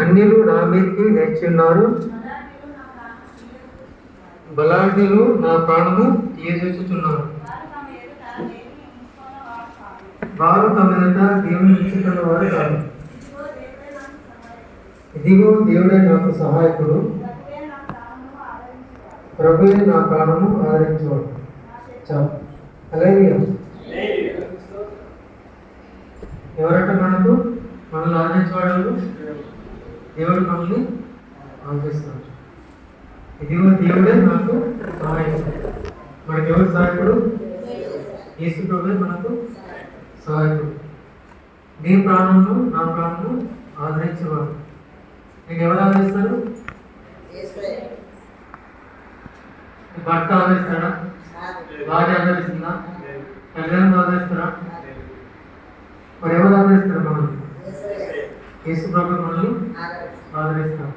అన్యులు నా మీదకి నేర్చున్నారు, బలాఢ్యులు నా ప్రాణము తీయజూచుచున్నారు. వారు తమ ఎదుట దేవుని ఉంచుతున్న వారు కాదు. ఇదిగో దేవుడే నాకు సహాయకుడు, ప్రభువే నా ప్రాణము ఆదరించేవాడు. చాలు. హల్లెలూయా. ఎవరంటే మనల్ని ఆదరించేవాడు దేవుడు, మనల్ని ఆదరిస్తాడు. ఇదిగో దేవుడే నాకు సహాయకుడు. మనకి ఎవరు సహాయకుడు? యేసు ప్రభువే మనకు సహాయకుడు. నీ ప్రాణము నా ప్రాణము ఆదరించేవాడు. నీకు ఎవరు ఆదరిస్తారు? భర్త ఆదరిస్తాడా? భార్య ఆదరిస్తుందా? తల్లిదండ్రులు ఆదరిస్తారా? మరి ఎవరు ఆదరిస్తారు? మనల్ని యేసు ప్రభు మనల్ని ఆదరిస్తారు.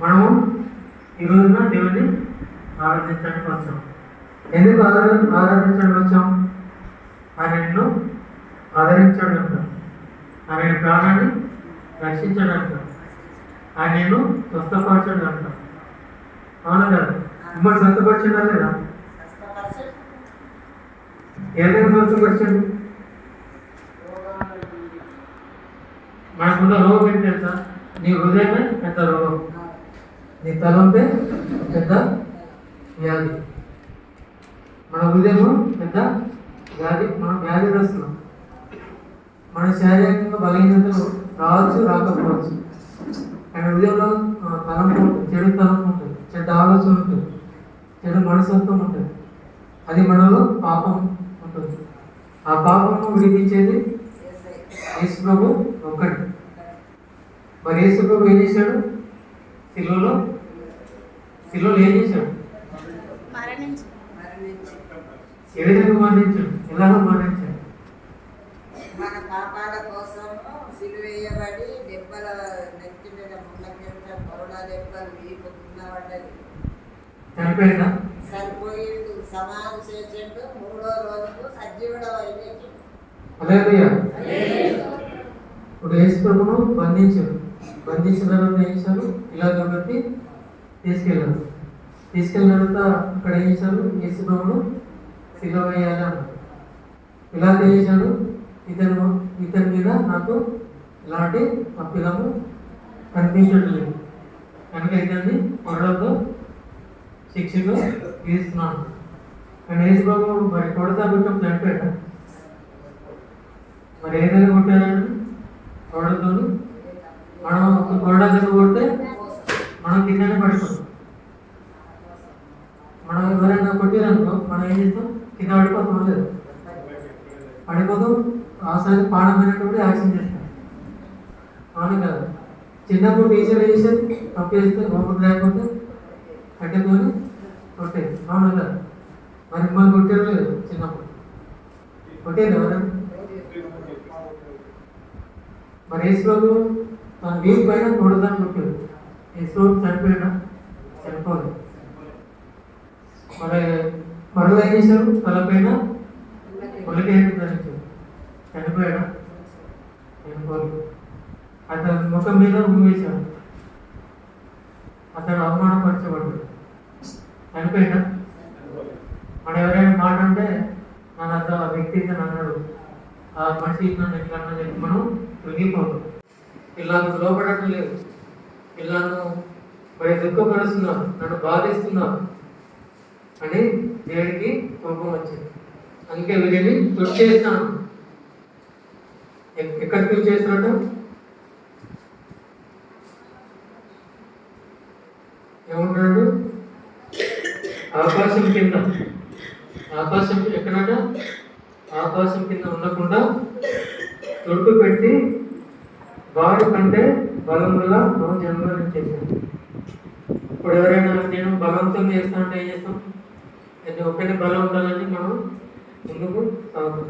మనము ఈ రోజున దేవుని ఆరాధించడానికి వచ్చాం. ఎందుకు ఆరాధించడానికి వచ్చాం? ఆయనను ఆదరించడానికి, ఆయన ప్రాణాన్ని రక్షించడానికి, ఆయనను స్వస్థపరచడానికి. అవునా కదా? మిమ్మల్ని స్వస్థపరచడా లేదా? ఏదైనా స్వస్థపరచండి. మనకున్న రోగం ఏంటి తెలుసా? నీ హృదయమే పెద్ద రోగం, నీ తలంపే పెద్ద వ్యాధి. మన హృదయము పెద్ద వ్యాధి. మనం వ్యాధిగ్రస్తున్నాం. మన శారీరకంగా బలహీనతలు రావచ్చు, రాకపోవచ్చు. ఆయన హృదయంలో తలంపు ఉంటుంది, చెడు తలంపు ఉంటుంది, చెడ్డ ఆలోచన ఉంటుంది, చెడు మనస్తత్వం ఉంటుంది. అది మనలో పాపం ఉంటుంది. ఆ పాపము విడిపించేది యేసు ప్రభు ఒక్కటి. మరి యేసు ప్రభు ఏం చేశాడు? శిలువలో ఏం చేశాడు? ఏ విధంగా మరణించాడు? ఎలాగో మరణించాడు? మన పాపాల కోసం సిలువేయబడి దెబ్బల నెత్తి మీద ముళ్ళ కింద కొరడా దెబ్బలు వీపు కింద పడ్డది. చనిపోయిందా? చనిపోయిండు, సమాధి చేసిండు, 3వ రోజుకు సజీవుడు అయ్యిండు. హల్లెలూయా. ఇప్పుడు యేసు ప్రభును బంధించారు. బంధించిన తర్వాత ఏం చేశారు? ఇలా కాబట్టి తీసుకెళ్ళిన తర్వాత అక్కడ ఏం చేశారు? యేసు ప్రభును సిలువ వేయాలి అన్నారు. ఇలా చేశాడు. ఇతని మీద నాకు ఇలాంటి తప్పిదము కనిపించట్లేదు కనుక ఇతన్ని కొరడంతో శిక్షగా తీస్తున్నాను. కానీ యేసు ప్రభు మరి కొడతా బిడ్డం చనిపోయాడు. మరి ఏదైనా కొట్టారని కొడతో మనం ఒక కొరడా దగ్గర కొడితే మనం కిందనే పడిపోతాం. మనం ఎవరైనా కొట్టిరనుకో మనం ఏం చేస్తాం? కింద పడిపోతాం. లేదు, పడిపోతాం. ఆసారి పాడమైనటువంటి యాక్షన్ చేస్తాం. అవును కదా? చిన్నప్పుడు టీచర్ చేసేది తప్పు చేస్తే హోంవర్క్ లేకపోతే కట్టెతోని కొట్టేది. అవును కదా? మరి మిమ్మల్ని కొట్టారు లేదు? చిన్నప్పుడు కొట్టేది ఎవరైనా? మరి యేసు ప్రభు తన వీపు పైన కొడదాన్ని కొట్టాడు. యేసు ప్రభు చనిపోయాడా? చనిపోలేదు. మరి మరలా ఏం చేశారు? తలపైన మొలకేంటి ధరించాడు. చనిపోయాడా? చనిపోలేదు. అతని ముఖం మీద ఉమ్మేశాడు. అతడు అవమానపరచబడ్డాడు. చనిపోయాడా? మనం ఎవరైనా మాట అంటే నన్ను అంత వ్యక్తి అన్నాడు, ఆ మనిషి నన్ను ఎట్లా అన్నా చెప్పి మనం కృంగిపోతాం. ఇలాను లోపడటం లేదు, ఇలాను మరి దుఃఖపరుస్తున్నారు, నన్ను బాధిస్తున్నారు అని దేవుడికి కోపం వచ్చింది. అందుకే వీరిని తుడిచేస్తాను. ఎక్కడ తుడిచేస్తున్నట్టు? ఏమంటున్నాడు? ఆకాశం కింద. ఆకాశం ఎక్కడట? ఆకాశం కింద ఉండకుండా తొడుపు పెట్టి వారి కంటే బలం వల్ల మనం జన్మని చేశాను. ఇప్పుడు ఎవరైనా నేను బలంతో చేస్తా అంటే ఏం చేస్తాం? ఒకటి బలం ఉండాలని మనం ముందుకు సాగుతాం.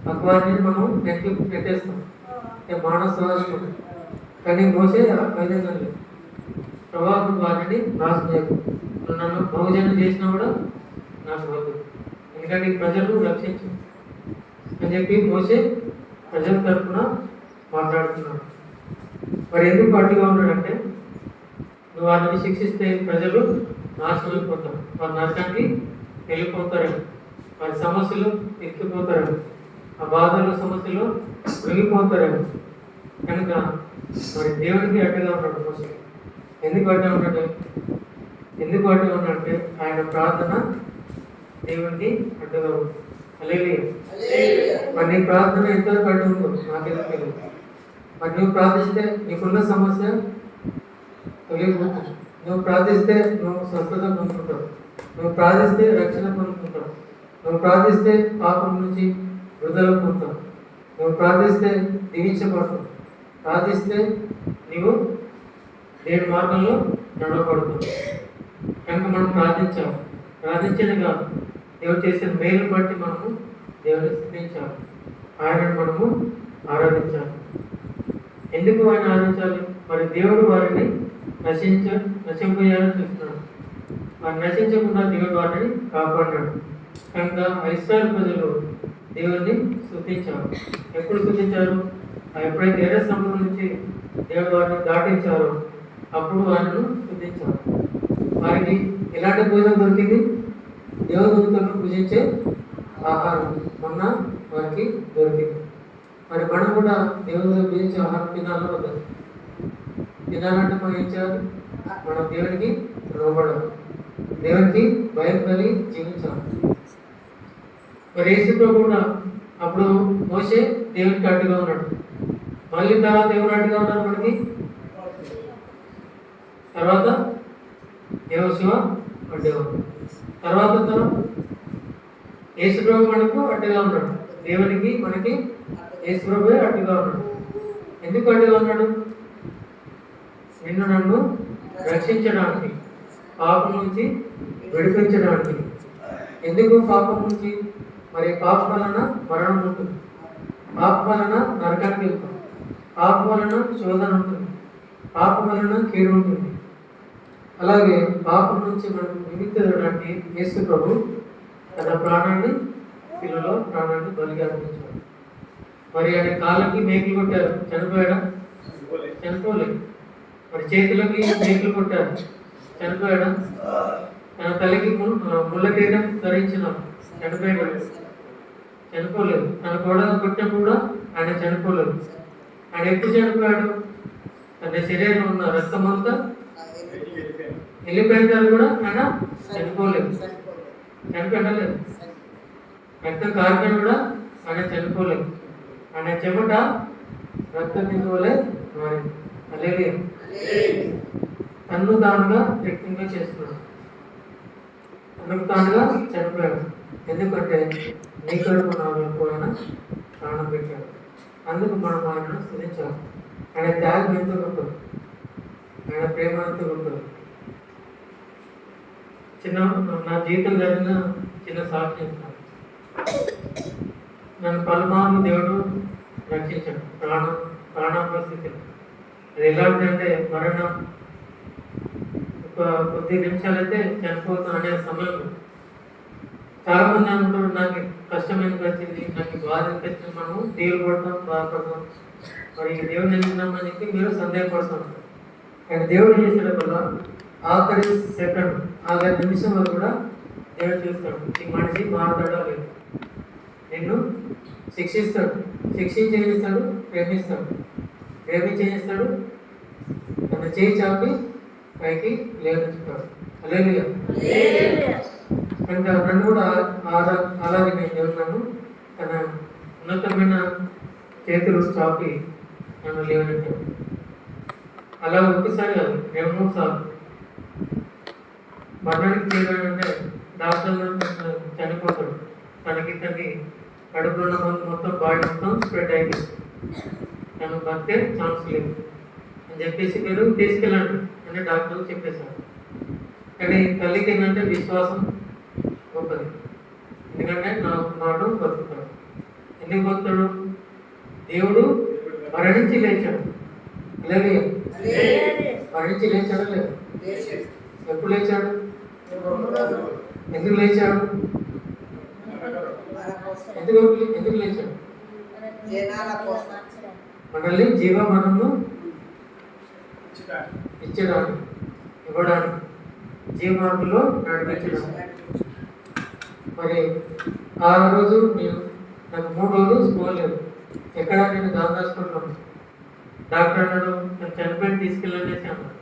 తక్కువని మనం నెట్టేస్తాం. మానవ సహజం. కానీ మోసే విధంగా లేదు. ప్రభావం వారిని నాశనం చేయదు. నన్ను బహుజనం చేసినా కూడా నాకు వద్దు, ఎందుకంటే ఈ ప్రజలు రక్షించు అని చెప్పి మోసే ప్రజల తరఫున మాట్లాడుతున్నాడు. అంటున్నాడు. మరి ఎందుకు అడ్డుగా ఉన్నాడంటే, నువ్వు వారిని శిక్షిస్తే ప్రజలు నాశనం అయిపోతారు, వారి నరకానికి వెళ్ళిపోతారు, వారి సమస్యలు ఎక్కిపోతారు, ఆ బాధలు సమస్యలు మునిగిపోతారు. కనుక మరి దేవుడికి అడ్డుగా ఉన్నాడు మోషే. ఎందుకు అడ్డుగా ఉన్నాడు? ఎందుకు అడ్డుగా ఉన్నాడంటే ఆయన ప్రార్థన దేవుడికి అడ్డుగా ఉంది. హల్లెలూయా. మరి నీ ప్రార్థన ఎంతవరకు అడ్డు ఉందో నాకేదో తెలియదు. మరి నువ్వు ప్రార్థిస్తే నీకున్న సమస్య తొలగిపోతుంది. నువ్వు ప్రార్థిస్తే నువ్వు స్వస్థత పొందుకుంటావు, నువ్వు ప్రార్థిస్తే రక్షణ పొందుకుంటావు, నువ్వు ప్రార్థిస్తే పాపం నుంచి విడుదల పొందుతావు, నువ్వు ప్రార్థిస్తే దీవించబడతావు, ప్రార్థిస్తే నీవు దేవుని మార్గంలో నడవబడతావు. కనుక మనం ప్రార్థించాలి. ప్రార్థించేది కాదు, దేవుడు చేసిన మేలు బట్టి మనము దేవుని స్థుతించాలి, ఆయనను మనము ఆరాధించాలి. ఎందుకు ఆయన ఆరాధించాలి? మరి దేవుడు వారిని నశింపజేయాలని చూస్తున్నాడు. వారు నశించకుండా దేవుడు వారిని కాపాడినాడు. కనుక ఇశ్రాయేలు ప్రజలు దేవుడిని స్తుతించారు. ఎప్పుడు స్తుతించారు? ఎప్పుడైతే ఎర్ర సముద్రం నుంచి దేవుడు వారిని దాటించారో అప్పుడు వారిని స్తుతించారు. వారికి ఎలాంటి భోజనం దొరికింది? దేవదూతలను పూజించే ఆహారం మొన్న వారికి దొరికింది. మరి మనం కూడా దేవుడిని పూజించే ఆహారం తినాలో వద్దా? తినాలంటే మనం ఏం చేయాలి? మనం దేవునికి లోబడాలి, దేవునికి భయం కలిగి జీవించాలి. మరి యేసుతో కూడా అప్పుడు మోషే దేవునికి అడ్డుగా ఉన్నాడు. మళ్ళీ తర్వాత ఎవరు అడ్డుగా ఉన్నారు మనకి? తర్వాత యెహోషువ అడ్డుగా ఉన్నాడు. తర్వాత యేసు ప్రభు మనకు అడ్డుగా ఉన్నాడు. దేవునికి మనకి యేసు ప్రభువే అడ్డుగా ఉన్నాడు. ఎందుకు అడ్డుగా ఉన్నాడు? నిన్ను నన్ను రక్షించడానికి, పాపం నుంచి విడిపించడానికి. ఎందుకు పాపం నుంచి? మరి పాపం వలన మరణం ఉంటుంది, పాపం వలన నరకానికి వెళ్తాం, పాపం వలన శోధన ఉంటుంది, పాపం వలన కీడు ఉంటుంది. అలాగే పాపం నుంచి మనం విముక్తి యేసు ప్రభు తన ప్రాణాన్ని శిలువలో ప్రాణాన్ని బలిగా అర్పించాడు. మరి ఆయన కాళ్ళకి మేకులు కొట్టారు, చనిపోయాడా? చనిపోలేదు. మరి చేతులకి మేకులు కొట్టారు, చనిపోయాడా? తన తల్లికి ముళ్ళ కిరీటం ధరించినాడు, చనిపోయాడు? చనిపోలేదు. తన కోడలు కొట్టినప్పుడు కూడా ఆయన చనిపోలేదు. ఆయన ఎప్పుడు చనిపోయాడు? తన శరీరంలో ఉన్న రక్తం అంతా వెళ్ళిపోయిన కూడా ఆయన చనిపోలేదు, చనిపోయలేదు. రక్తం కారిపోయిన కూడా ఆయన చనిపోలేదు. ఆయన చెమట రక్తం తిందువలే మారింది. హల్లెలూయా. తన్ను తానుగా వ్యక్తంగా చేస్తున్నాడు, తనకు తానుగా చనిపోయాడు. ఎందుకంటే నీ కడుపు నా వైపు ఆయన ప్రాణం పెట్టాడు. అందుకు మనం ఆయనను స్తుతించాలి. ఆయన త్యాగం ఎంతో గొప్పది, ఆయన ప్రేమ ఎంతో గొప్పది. నా జీవితం జరిగిన చిన్న సాక్షి చెప్తాను. నన్ను పలుమార్లు దేవుడు రక్షించాడు ప్రాణాపరిస్థితిలో. అది ఎలాంటిదంటే మరణం కొద్ది నిమిషాలైతే చనిపోతాను అనే సమయంలో చాలా మంది అనుకుంటారు, నాకు కష్టమైనది వచ్చింది, నాకు బాధ అనిపించింది, మనము దేవుడు పడతాం, బాధపడతాం, మరి దేవుడు నిందున్నామని చెప్పి మీరు సందేహపడుతున్నారు. కానీ దేవుడు చేసిన వల్ల ఆఖరి సెకండ్, ఆఖరి నిమిషం వరకు కూడా దేవుడు చూస్తాడు ఈ మనిషి మాట్లాడా లేదు. నిన్ను శిక్షిస్తాడు, శిక్షించేస్తాడు, ప్రేమిస్తాడు, ప్రేమించేస్తాడు, తన చేయి చాపి పైకి లేవనెత్తుతాడు. హల్లెలూయా. కనుక నన్ను కూడా అలాగే నేను చెబుతున్నాను, తన ఉన్నతమైన చేతులు చాపి నన్ను లేవనెత్తాడు. అలా ఒక్కసారి కాదు, 2-3 సార్లు. మరణానికి చేరాడంటే డాక్టర్లు చనిపోతాడు, తనకి కడుపులో ఉన్న మందు మొత్తం బాడీ మొత్తం స్ప్రెడ్ అయిపోయింది, తను బతికే ఛాన్స్ లేదు అని చెప్పేసి మీరు తీసుకెళ్ళండి అని డాక్టర్లు చెప్పేశారు. కానీ తల్లికి ఏంటంటే విశ్వాసం గొప్పది. ఎందుకంటే నా మాట బతుకుతాడు. ఎందుకు బతుకుతాడు? దేవుడు మరణించి లేచాడు. అలాగే మరణించి లేచాడు లేదు? ఎప్పుడు లేచాడు? ఎందుకు లేచాడు? ఎందుకు లేచాడు? మనల్ని జీవమరణము ఇచ్చడానికి, ఇవ్వడానికి, జీవమార్గంలో నడిపించడానికి. మరి ఆ రోజు నాకు 3 రోజులు స్కూల్ లేదు. ఎక్కడ నేను దాని రాసుకుంటున్నాను. డాక్టర్ అన్నాడు నేను చనిపోయి తీసుకెళ్ళనేసి అన్నాడు.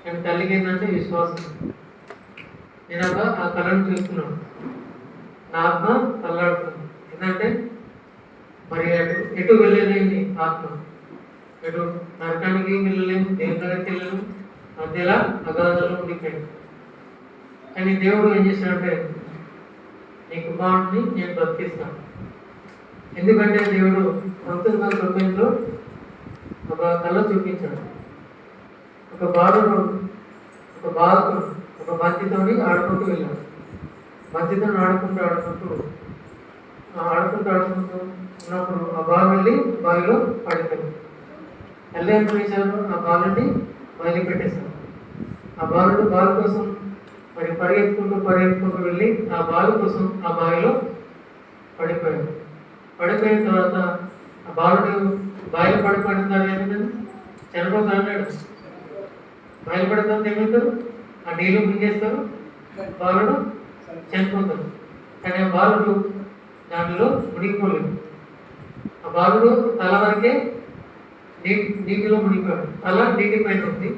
నేను తల్లికి ఏంటంటే విశ్వాసం. నేను ఆ కళను చూస్తున్నాను. నా ఆత్మ తల్లాడుతుంది. ఎందుకంటే మరి ఎటు వెళ్ళలేని ఆత్మ, ఎటు నరకానికి వెళ్ళలేము, దేవుని దగ్గరికి వెళ్ళలేము, మధ్యలో అగాధంలో ఉండిపోయాడు. కానీ దేవుడు ఏం చేశాడంటే నీ కుమారుడిని నేను బ్రతికిస్తాను. ఎందుకంటే దేవుడు 1990లో ఒక కళ చూపించాడు. ఒక బాలుడు ఒక బంతితోని ఆడుకుంటూ వెళ్ళాడు. బంతితో ఆడుకుంటూ ఉన్నప్పుడు ఆ బాల్ వెళ్ళి బావిలో పడిపోయింది. తల్లి ఏం చేశారు, ఆ బాలుని వదిలిపెట్టేశారు. ఆ బాల్ కోసం మరి పరిగెత్తుకుంటూ వెళ్ళి ఆ బాల్ కోసం ఆ బావిలో పడిపోయాడు. పడిపోయిన తర్వాత ఆ బాలుడు బావిలో పడిపోయిన తర్వాత ఏమైందని చనిపోతాడు. బావిలో పడిపోతే ఏమవుతారు, ఆ నీళ్ళు మింగేస్తారు, బాలుడు చనిపోతాడు. కానీ ఆ బాలుడు దానిలో మునిగిపోలేదు. ఆ బాలుడు తల వరకే నీటిలో మునిగిపోయాడు. తల నీటి పైన ఉంది,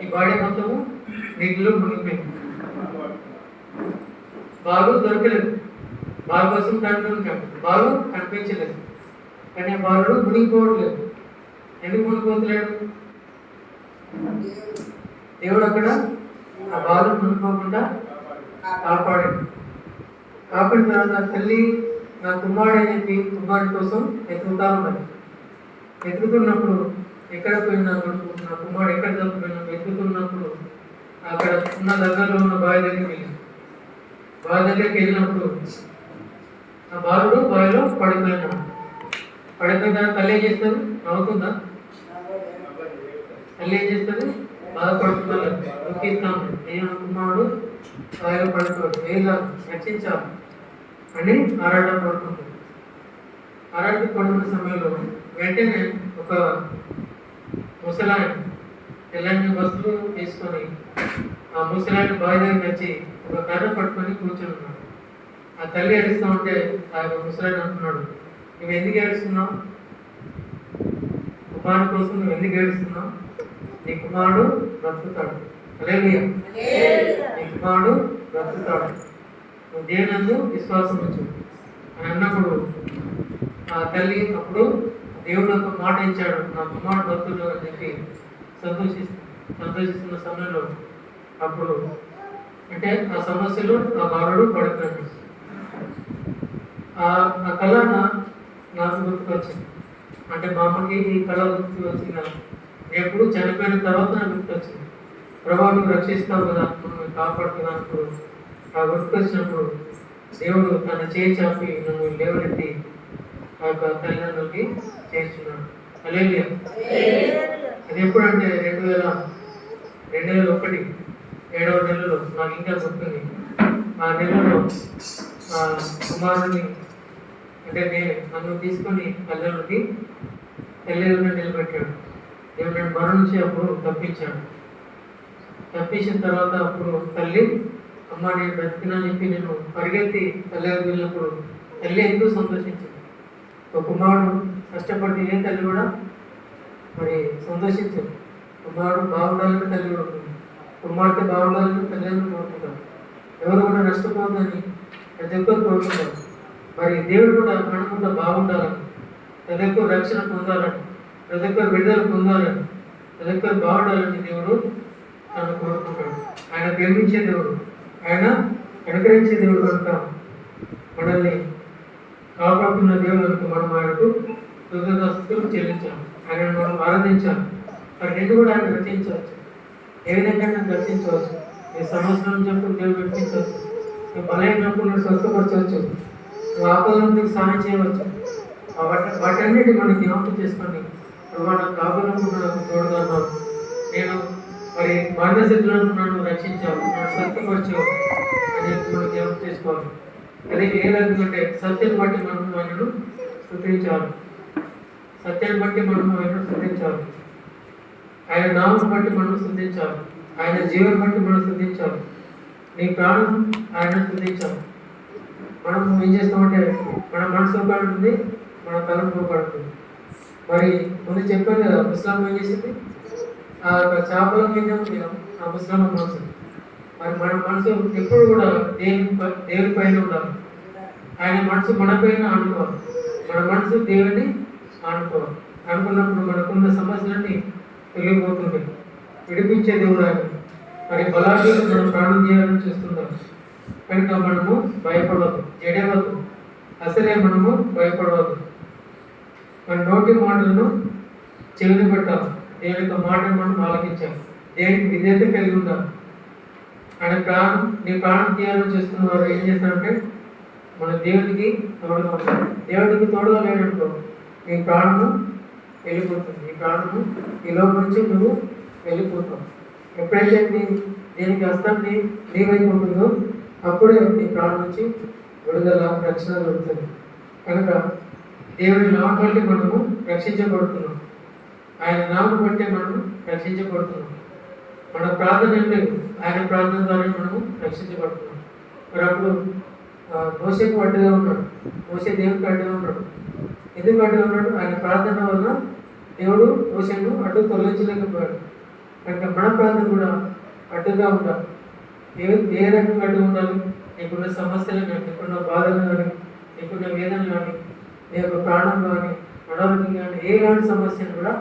ఈ బాడీ మొత్తము నీటిలో మునిగిపోయింది. బాలు దొరకలేదు. బాలు కోసం కనిపించాడు, బాలు కనిపించలేదు. కానీ ఆ బాలుడు మునిగిపోవట్లేదు. ఎందుకు మునిగిపోతలేడు? దేవుడు అక్కడ ఆ బాలు మునిగిపోకుండా కాపాడాడు. కాపాడిన తర్వాత తల్లి నా కుమారుడు అని చెప్పి కుమారుడి కోసం వెతుకుతా ఉన్నది. వెతుకుతున్నప్పుడు ఎక్కడ పోయినా నా కుమారుడు ఎక్కడ తప్పిపోయినా వెతుకుతున్నప్పుడు అక్కడ ఉన్న దగ్గరలో ఉన్న బావి దగ్గరికి వెళ్ళింది. బావి దగ్గరికి వెళ్ళినప్పుడు ఆ బాలుడు బావిలో పడిపోయినాడు. పడిపోయిన తల్లి ఏం చేస్తుంది? నవ్వుతుందా? తల్లి ఏం చేస్తుంది? బాధపడుతున్నారు, దుఃఖిస్తాను. నేను కుమారుడు బావిలో పడిపోయాడు, వేయాలి, రక్షించాలి అని ఆరాటం పడుతుంది. ఆరాటం పడుతున్న సమయంలో వెంటనే ఒక ముసలాయన తెల్లని వస్తువులు తీసుకొని ఆ ముసలాయన బావి దగ్గరికి వచ్చి ఒక కర్ర పట్టుకొని కూర్చొని ఉన్నాడు. ఆ తల్లి ఏడుస్తూ ఉంటే ఆ యొక్క ముసలాయన అంటున్నాడు, నువ్వు ఎందుకు ఏడుస్తున్నావు? కుమారుడు కోసం నువ్వు ఎందుకు ఏడుస్తున్నావు? నీ కుమారుడు బ్రతుకుతాడు. హల్లెలూయా. నీ కుమారుడు బ్రతుకుతాడు. నువ్వు దేవునందు విశ్వాసం ఉంచు అని అన్నప్పుడు ఆ తల్లి అప్పుడు దేవుడు ఒక మాట ఇచ్చాడు, నా కుమారుడు భక్తుడు అని చెప్పి సంతోషిస్తున్న సమయంలో అప్పుడు అంటే ఆ సమస్యలు ఆ బాలుడు పడిపోయాడు. ఆ కళ నాకు గుర్తుకొచ్చింది. అంటే మా అమ్మకి ఈ కళ గుర్తు వచ్చింది. ఎప్పుడు చనిపోయిన తర్వాత నాకు గుర్తొచ్చింది. ప్రభావం నువ్వు రక్షిస్తావు కదా, నువ్వు కాపాడుతున్నా అప్పుడు ఆ గుర్తుకొచ్చినప్పుడు దేవుడు తన చేయి చాపి నన్ను లేవనెత్తి ఆ యొక్క తల్లిదండ్రులకి చేస్తున్నాడు. హల్లెలూయా. అది ఎప్పుడంటే 2001 7వ నెలలో నాకు ఇంకా గుర్తుంది. ఆ నెలలో ఆ కుమారుడిని అంటే నన్ను తీసుకొని తల్లిదండ్రులకి తల్లిదండ్రులు నిలబెట్టాడు. దేవుడు నన్ను మరణం నుంచి అప్పుడు తప్పించాడు. తప్పించిన తర్వాత అప్పుడు తల్లి అమ్మ నేను బ్రతికినా చెప్పి నేను పరిగెత్తి తల్లి వెళ్ళినప్పుడు తల్లి ఎంతో సంతోషించింది. ఒక కుమారుడు కష్టపడి ఏ తల్లి కూడా మరి సంతోషించింది. కుమారుడు బాగుండాలని తల్లి కూడా ఉంటుంది, కుమార్తె బాగుండాలని తల్లిదండ్రులు కోరుకుంటారు. ఎవరు కూడా నష్టపోతుందని ప్రతి ఒక్కరు కోరుకుంటారు. మరి దేవుడు కూడా మనకుండా బాగుండాలని, ప్రతి ఒక్కరు రక్షణ పొందాలని, ప్రతి ఒక్కరు విడుదల పొందాలని, ప్రతి ఒక్కరు బాగుండాలని దేవుడు తను కోరుకుంటాడు. ఆయన ప్రేమించే దేవుడు, ఆయన అనుగ్రహించే దేవుడు కనుక మనల్ని కాపాడుతున్న దేవుడు కనుక మనం ఆయనకు కృతజ్ఞతలు చెల్లించాలి, ఆయనను మనం ఆరాధించాలి. మరి నేను కూడా ఆయన రక్షించవచ్చు. ఏ విధంగా నేను రక్షించవచ్చు? ఈ సంవత్సరం చెప్పు దేవుడు రక్షించవచ్చు. నువ్వు బలైనప్పుడు నువ్వు స్వస్థపరచవచ్చు, నువ్వు ఆపదలకు సహాయం చేయవచ్చు. వాటన్నిటి మనం జ్ఞాపకం చేసుకోండి. నాకు కాపాడినప్పుడు నాకు తోడుగా ఉన్నావు, నేను మరి మరణ స్థితిలో నన్ను రక్షించావు, నన్ను స్వస్థపరచావు అని చెప్పి మనం జ్ఞాపకం చేసుకోవాలి. అదే ఏ రకంగా సత్యం బట్టి మనం ఆయనను స్తుతించాలి. సత్యాన్ని బట్టి మనం ఆయన స్తుతించాలి. ఆయన నామం బట్టి మనం స్తుతించాలి. ఆయన జీవం బట్టి మనం స్తుతించాలి. నీ ప్రాణం ఆయన స్తుతించాలి. మనం ఏం చేస్తామంటే మన మనసు పడుతుంది, మన తలంపు పడుతుంది. మరి ముందు చెప్పాను కదా, ముస్లాం ఏం చేసింది, ఆ యొక్క చేపల మీద ఆ ముస్లాం మనసు. మరి మన మనసు ఎప్పుడు కూడా దేవుని పైన ఉండాలి. ఆయన మనసు మన పైన ఆనుకోవాలి. మన మనసు దేవుని ఆనుకోవాలి. అనుకున్నప్పుడు మనకున్న సమస్యలన్నీ తొలగిపోతుంది. విడిపించే దేవుడు ఆయన. మరి బలాఢ్యులు మనం ప్రాణం చేయాలని చూస్తున్నాం కనుక మనము భయపడవద్దు, జడవద్దు, అసలే మనము భయపడవద్దు. మన నోటి మాటలను చెవిని పెట్టాలి. దేవుని యొక్క మాటను మనం ఆలకించాలి. దేవునికి విధేయత కలిగి ఉండాలి. ఆయన ప్రాణం నీ ప్రాణం తీయాలని చేస్తున్న వారు ఏం చేస్తారంటే మన దేవునికి తోడుగా ఉంటారు. దేవునికి తోడుగా లేనప్పుడు నీ ప్రాణము వెళ్ళిపోతుంది. నీ ప్రాణము ఈ లోపల నుంచి నువ్వు వెళ్ళిపోతావు. ఎప్పుడైతే దీనికి హస్తం నీ వైపు ఉంటుందో అప్పుడే నీ ప్రాణం నుంచి విడుదల, రక్షణ దొరుకుతుంది. కనుక దేవుని నామం బట్టి మనము రక్షించబడుతున్నాం. ఆయన నామం బట్టి మనము రక్షించబడుతున్నాం. మన ప్రార్థన లేదు, ఆయన ప్రార్థన ద్వారా మనము రక్షించబడుతున్నాం. మరి అప్పుడు మోసేకు అడ్డుగా ఉన్నాడు. మోసే దేవునికి అడ్డుగా ఉన్నాడు. ఎందుకు అడ్డుగా ఉన్నాడు? ఆయన ప్రార్థన వల్ల దేవుడు మోసేను అడ్డు తొలగించలేకపోయాడు. కనుక మన ప్రార్థన కూడా అడ్డుగా ఉండాలి. ఏ రకంగా అడ్డు ఉండాలి? నీకున్న సమస్యలు కానీ, నీకున్న బాధలు కానీ, నీకున్న వేదనలు కానీ, నీ యొక్క ప్రాణం కానీ, అనారోగ్యం కానీ, ఏలాంటి సమస్యను కూడా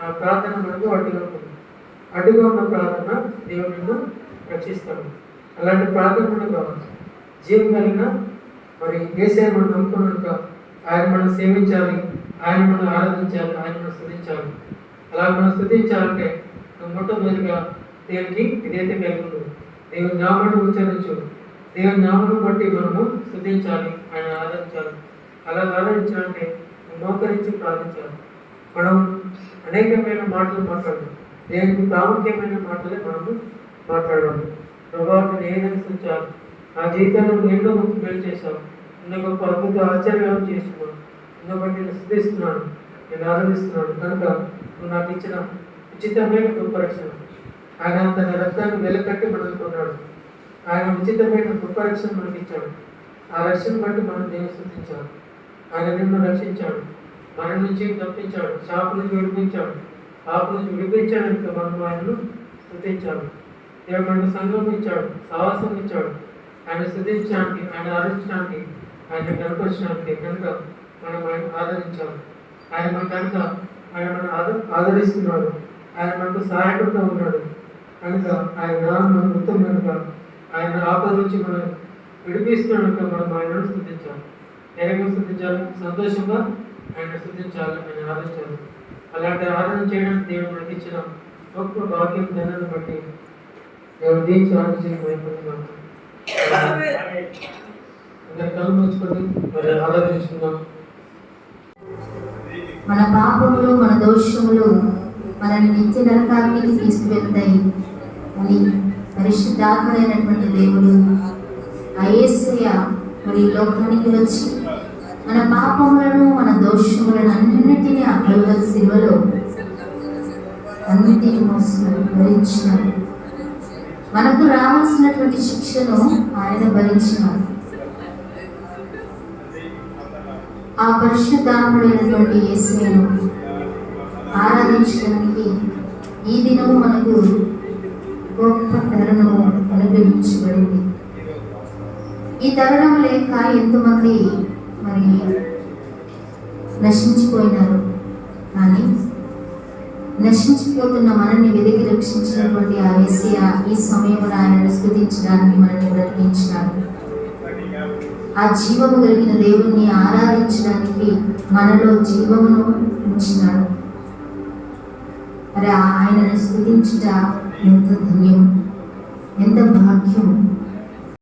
ఆ ప్రార్థన మనకు అడ్డుగా ఉంటుంది. అడ్డుగా ఉన్న ప్రార్థన దేవుడు నిన్ను రక్షిస్తాడు. అలాంటి ప్రార్థన మనకు కావాలి. జీవం కలిగిన మరి ఏసే మనం నమ్ముకున్నాక ఆయన మనం సేవించాలి, ఆయన మనం ఆరాధించాలి, ఆయన మనం స్తుతించాలి. అలా మనం స్తుతించాలంటే మొట్టమొదటిగా దేవునికి విధేయత కలిగి ఉండదు. దేవుని నామాన్ని ఉచ్చరించు. దేవుని నామాన్ని బట్టి మనము స్తుతించాలి, ఆయన ఆరాధించాలి. అలా ఆరాధించాలంటే మోకరించి ప్రార్థించాలి. మనం అనేకమైన మాటలు మాట్లాడదాం. దేవునికి ప్రాముఖ్యమైన మాటలే మనము మాట్లాడాలి. ప్రభావం ఏదైనా స్తుతించాలి. నా జీవితంలో ఎన్నో మేలు చేశావు, ఎన్నో గొప్ప అద్భుత ఆశ్చర్యాలు చేస్తున్నాను, ఎన్నో బట్టి నేను స్తుతిస్తున్నాను, నేను ఆరాధిస్తున్నాను. కనుక నువ్వు నాకు ఇచ్చిన ఉచితమైన గొప్ప రక్షణ. ఆయన తన రక్తాన్ని వెలకట్టి మనకు కొన్నాడు. ఆయన ఉచితమైన గొప్ప రక్షణ మనకి ఇచ్చాడు. ఆ రక్షణ బట్టి మనం దేవుని స్తుతించాలి. ఆయన నిన్ను రక్షించాడు, మన నుంచి తప్పించాడు, శాప నుంచి విడిపించాడు, పాప నుంచి విడిపించడానికి మనం ఆయనను స్తుతించాలి. దేవుడు మనకు సంఘం ఇచ్చాడు, సాహసం ఇచ్చాడు. ఆయన స్తుతించడానికి, ఆయన ఆదరించడానికి, ఆయన కనపరచడానికి. కనుక మనం ఆయన ఆదరించాలి. ఆయన మన కనుక ఆయన మనం ఆదరిస్తున్నాడు. ఆయన మనకు సహాయకుడుగా ఉన్నాడు. కనుక ఆయన నామం మనకు ఉత్తమం కనుక ఆయన ఆపద నుంచి మనం విడిపిస్తున్నాడు. మనం ఆయనను స్తుతించాలి. ఏమైనా స్తుతించాలి? సంతోషంగా ఆయన స్తుతించాలి, ఆయన ఆదరించాలి. అలాంటి ఆరాధన చేయడానికి దేవుడు మనకి ఇచ్చిన గొప్ప భాగ్యం ధనాన్ని బట్టి దేవుడు దీనికి ఆరాధించిన అందరి కళ్ళు మూసుకొని మరి ఆరాధించుకుందాం. మన పాపములు, మన దోషములు మనల్ని నిత్య నరకానికి తీసుకువెళ్తాయి అని పరిశుద్ధాత్ముడైనటువంటి దేవుడు ఆ యేసయ్య మరి లోకానికి వచ్చి మన పాపములను, మన దోషములను అన్నిటినీ ఆ కలువరి శిలువలో అన్నిటిని మోసినాడు, భరించినాడు. మనకు రావాల్సినటువంటి శిక్షను ఆయన భరించినాడు. ఆ పరిశుద్ధాత్ముడైనటువంటి యేసయ్యను ఆరాధించడానికి ఈ దినము మనకు గొప్ప తరుణము అనుగ్రహించబడింది. ఈ తరుణం లేక ఎంతమంది మరి నశించిపోయినారు. కానీ నశించిపోతున్న మనల్ని వెతికి రక్షించినటువంటి ఆ యేసయ్య ఈ సమయంలో ఆయనను స్తుతించడానికి మనల్ని బ్రతికించినాడు. ఆ జీవము కలిగిన దేవుణ్ణి ఆరాధించడానికి మనలో జీవమును ఉంచినాడు. మరి ఆయనను స్తుతించుట ఎంత ధన్యం, ఎంత భాగ్యం.